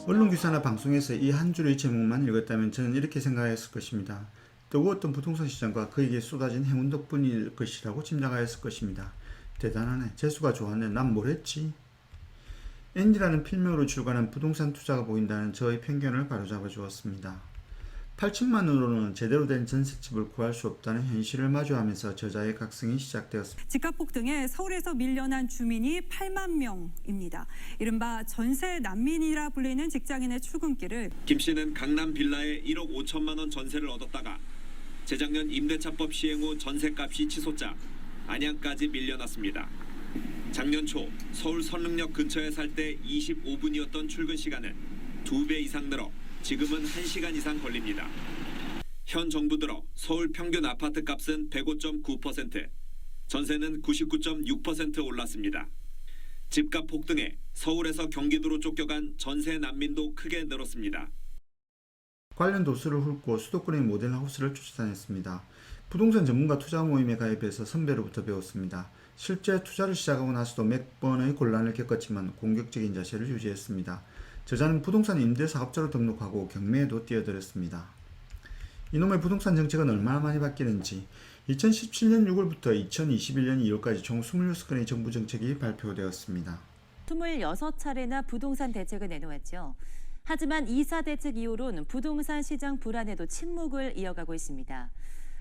언론 기사나 방송에서 이 한 줄의 제목만 읽었다면 저는 이렇게 생각했을 것입니다. 뜨거웠던 부동산 시장과 그에게 쏟아진 행운 덕분일 것이라고 짐작하였을 것입니다. 대단하네. 재수가 좋았네. 난 뭘 했지? 앤디라는 필명으로 출간한 부동산 투자가 보인다는 저의 편견을 바로잡아 주었습니다. 8천만원으로는 제대로 된 전셋집을 구할 수 없다는 현실을 마주하면서 저자의 각성이 시작되었습니다. 집값 폭등에 서울에서 밀려난 주민이 8만 명입니다. 이른바 전세 난민이라 불리는 직장인의 출근길을 김 씨는 강남 빌라에 1억 5천만 원 전세를 얻었다가 재작년 임대차법 시행 후 전세값이 치솟자 안양까지 밀려났습니다. 작년 초 서울 선릉역 근처에 살 때 25분이었던 출근 시간은 2배 이상 늘어 지금은 1시간 이상 걸립니다. 현 정부 들어 서울 평균 아파트 값은 105.9%, 전세는 99.6% 올랐습니다. 집값 폭등에 서울에서 경기도로 쫓겨간 전세 난민도 크게 늘었습니다. 관련 도수를 훑고 수도권의 모델 하우스를 쫓아다녔습니다. 부동산 전문가 투자 모임에 가입해서 선배로부터 배웠습니다. 실제 투자를 시작하고 나서도 몇 번의 곤란을 겪었지만 공격적인 자세를 유지했습니다. 저자는 부동산 임대사업자로 등록하고 경매에도 뛰어들었습니다. 이놈의 부동산 정책은 얼마나 많이 바뀌는지 2017년 6월부터 2021년 2월까지 총 26건의 정부 정책이 발표되었습니다. 26차례나 부동산 대책을 내놓았죠. 하지만 2사 대책 이후로는 부동산 시장 불안에도 침묵을 이어가고 있습니다.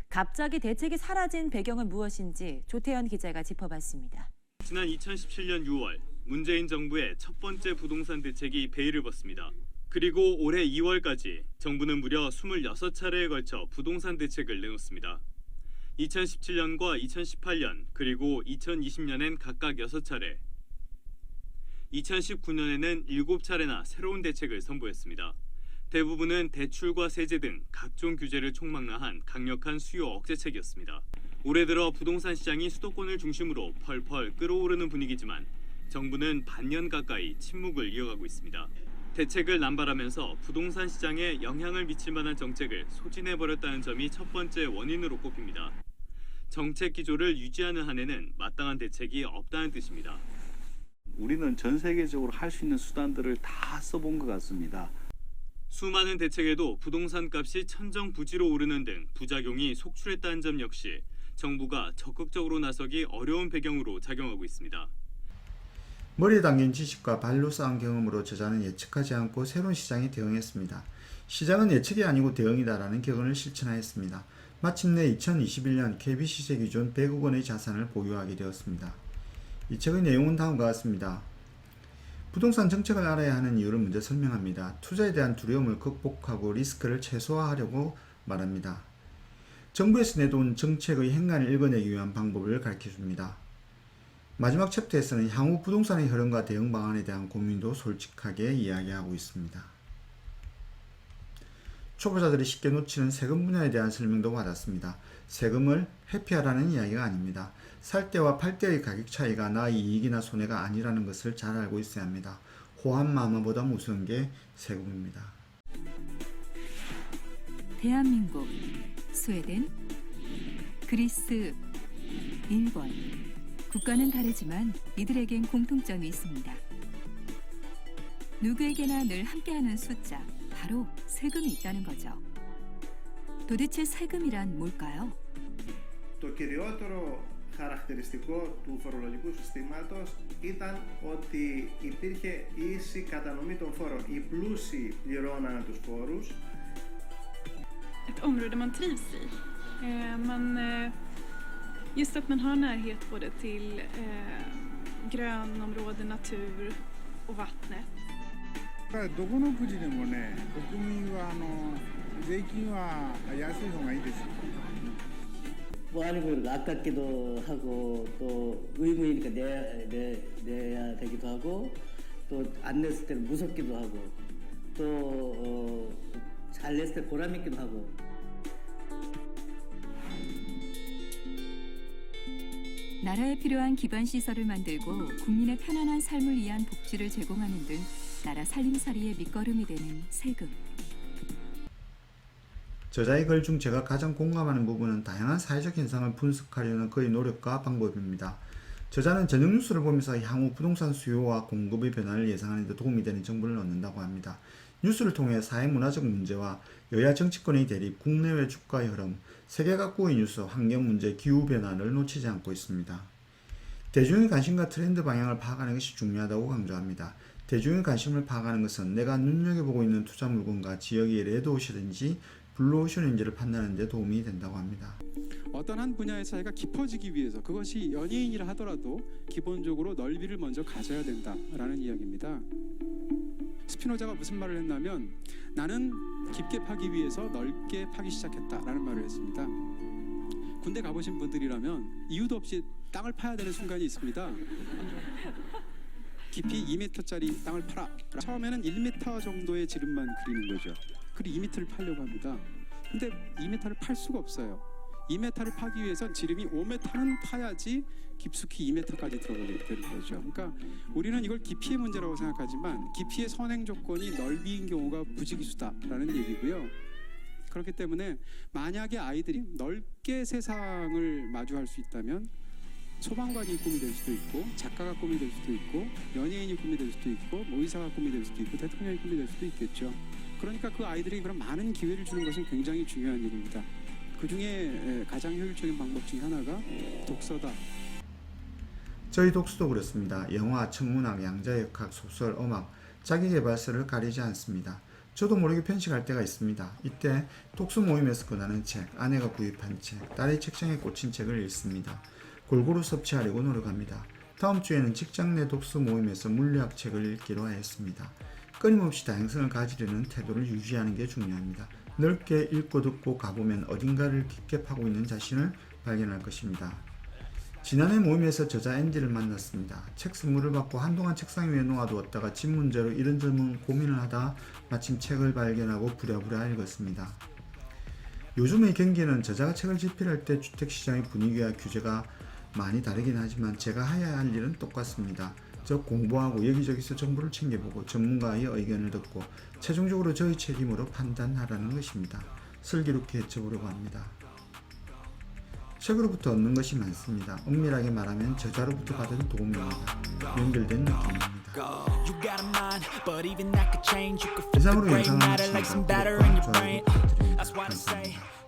갑자기 대책이 사라진 배경은 무엇인지 조태현 기자가 짚어봤습니다. 지난 2017년 6월 문재인 정부의 첫 번째 부동산 대책이 베일을 벗습니다. 그리고 올해 2월까지 정부는 무려 26차례에 걸쳐 부동산 대책을 내놓습니다. 2017년과 2018년 그리고 2020년엔 각각 6차례, 2019년에는 7차례나 새로운 대책을 선보였습니다. 대부분은 대출과 세제 등 각종 규제를 총망라한 강력한 수요 억제책이었습니다. 올해 들어 부동산 시장이 수도권을 중심으로 펄펄 끓어오르는 분위기지만 정부는 반년 가까이 침묵을 이어가고 있습니다. 대책을 남발하면서 부동산 시장에 영향을 미칠 만한 정책을 소진해버렸다는 점이 첫 번째 원인으로 꼽힙니다. 정책 기조를 유지하는 한에는 마땅한 대책이 없다는 뜻입니다. 우리는 전 세계적으로 할 수 있는 수단들을 다 써본 것 같습니다. 수많은 대책에도 부동산 값이 천정부지로 오르는 등 부작용이 속출했다는 점 역시 정부가 적극적으로 나서기 어려운 배경으로 작용하고 있습니다. 머리에 담긴 지식과 발로 쌓은 경험으로 저자는 예측하지 않고 새로운 시장에 대응했습니다. 시장은 예측이 아니고 대응이다라는 격언을 실천하였습니다. 마침내 2021년 KB시세 기준 100억 원의 자산을 보유하게 되었습니다. 이 책의 내용은 다음과 같습니다. 부동산 정책을 알아야 하는 이유를 먼저 설명합니다. 투자에 대한 두려움을 극복하고 리스크를 최소화하려고 말합니다. 정부에서 내놓은 정책의 행간을 읽어내기 위한 방법을 가르쳐줍니다. 마지막 챕터에서는 향후 부동산의 흐름과 대응 방안에 대한 고민도 솔직하게 이야기하고 있습니다. 초보자들이 쉽게 놓치는 세금 분야에 대한 설명도 받았습니다. 세금을 회피하라는 이야기가 아닙니다. 살 때와 팔 때의 가격 차이가 나의 이익이나 손해가 아니라는 것을 잘 알고 있어야 합니다. 호환 마마보다 무서운 게 세금입니다. 대한민국, 스웨덴, 그리스, 일본. 국가는 다르지만 이들에겐 공통점이 있습니다. 누구에게나 늘 함께하는 숫자, 바로 세금이 있다는 거죠. 도대체 세금이란 뭘까요? Το κυριότερο χαρακτηριστικό του φορολογικού συστήματος ήταν ότι υπήρχε ίση κατανομή των φόρων. Οι πλούσιοι πληρώναν τους φόρους. Ett område man trivs i. Just att man har närhet både till grönområde, natur och vattnet. どこの国でもね、国民は税金は安い方がいいですよ。 뭐 아니고 아깝기도 하고 또 의무이니까 내야 되기도 하고 또 안 냈을 때는 무섭기도 하고 또 잘 냈을 때 보람 있기도 하고. 나라에 필요한 기반 시설을 만들고 국민의 편안한 삶을 위한 복지를 제공하는 등 나라 살림살이의 밑거름이 되는 세금. 저자의 글 중 제가 가장 공감하는 부분은 다양한 사회적 현상을 분석하려는 그의 노력과 방법입니다. 저자는 저녁 뉴스를 보면서 향후 부동산 수요와 공급의 변화를 예상하는 데 도움이 되는 정보를 얻는다고 합니다. 뉴스를 통해 사회문화적 문제와 여야 정치권의 대립, 국내외 주가의 흐름, 세계 각국의 뉴스, 환경 문제, 기후변화를 놓치지 않고 있습니다. 대중의 관심과 트렌드 방향을 파악하는 것이 중요하다고 강조합니다. 대중의 관심을 파악하는 것은 내가 눈여겨보고 있는 투자 물건과 지역의 레드오션인지 블루오션인지를 판단하는 데 도움이 된다고 합니다. 어떤 한 분야의 차이가 깊어지기 위해서 그것이 연예인이라 하더라도 기본적으로 넓이를 먼저 가져야 된다라는 이야기입니다. 스피노자가 무슨 말을 했냐면 나는 깊게 파기 위해서 넓게 파기 시작했다라는 말을 했습니다. 군대 가보신 분들이라면 이유도 없이 땅을 파야 되는 순간이 있습니다. 깊이 2m짜리 땅을 파라. 처음에는 1m 정도의 지름만 그리는 거죠. 그리고 2m를 파려고 합니다. 근데 2m를 팔 수가 없어요. 2m를 파기 위해선 지름이 5m는 파야지 깊숙이 2m까지 들어가게 되는 거죠. 그러니까 우리는 이걸 깊이의 문제라고 생각하지만 깊이의 선행 조건이 넓이인 경우가 부지기수다라는 얘기고요. 그렇기 때문에 만약에 아이들이 넓게 세상을 마주할 수 있다면 소방관이 꿈이 될 수도 있고 작가가 꿈이 될 수도 있고 연예인이 꿈이 될 수도 있고 뭐 의사가 꿈이 될 수도 있고 대통령이 꿈이 될 수도 있겠죠. 그러니까 그 아이들이 그런 많은 기회를 주는 것은 굉장히 중요한 일입니다. 그 중에 가장 효율적인 방법 중 하나가 독서다. 저희 독서도 그렇습니다. 영화, 천문학, 양자역학, 소설, 음악, 자기계발서를 가리지 않습니다. 저도 모르게 편식할 때가 있습니다. 이때 독서 모임에서 권하는 책, 아내가 구입한 책, 딸의 책장에 꽂힌 책을 읽습니다. 골고루 섭취하려고 노력합니다. 다음 주에는 직장 내 독서 모임에서 물리학 책을 읽기로 하였습니다. 끊임없이 다양성을 가지려는 태도를 유지하는 게 중요합니다. 넓게 읽고 듣고 가보면 어딘가를 깊게 파고 있는 자신을 발견할 것입니다. 지난해 모임에서 저자 앤디를 만났습니다. 책 선물을 받고 한동안 책상 위에 놓아두었다가 집 문제로 이런저런 고민을 하다 마침 책을 발견하고 부랴부랴 읽었습니다. 요즘의 경기는 저자가 책을 집필할 때 주택시장의 분위기와 규제가 많이 다르긴 하지만 제가 해야 할 일은 똑같습니다. 즉 공부하고 여기저기서 정보를 챙겨보고 전문가의 의견을 듣고 최종적으로 저의 책임으로 판단하라는 것입니다. 슬기롭게 해쳐보려고 합니다. 책으로부터 얻는 것이 많습니다. 엄밀하게 말하면 저자로부터 받은 도움입니다. 연결된 느낌입니다. 이상으로 영상을 마칩니다. 구독과 좋아요 부탁드립니다. 감사합니다.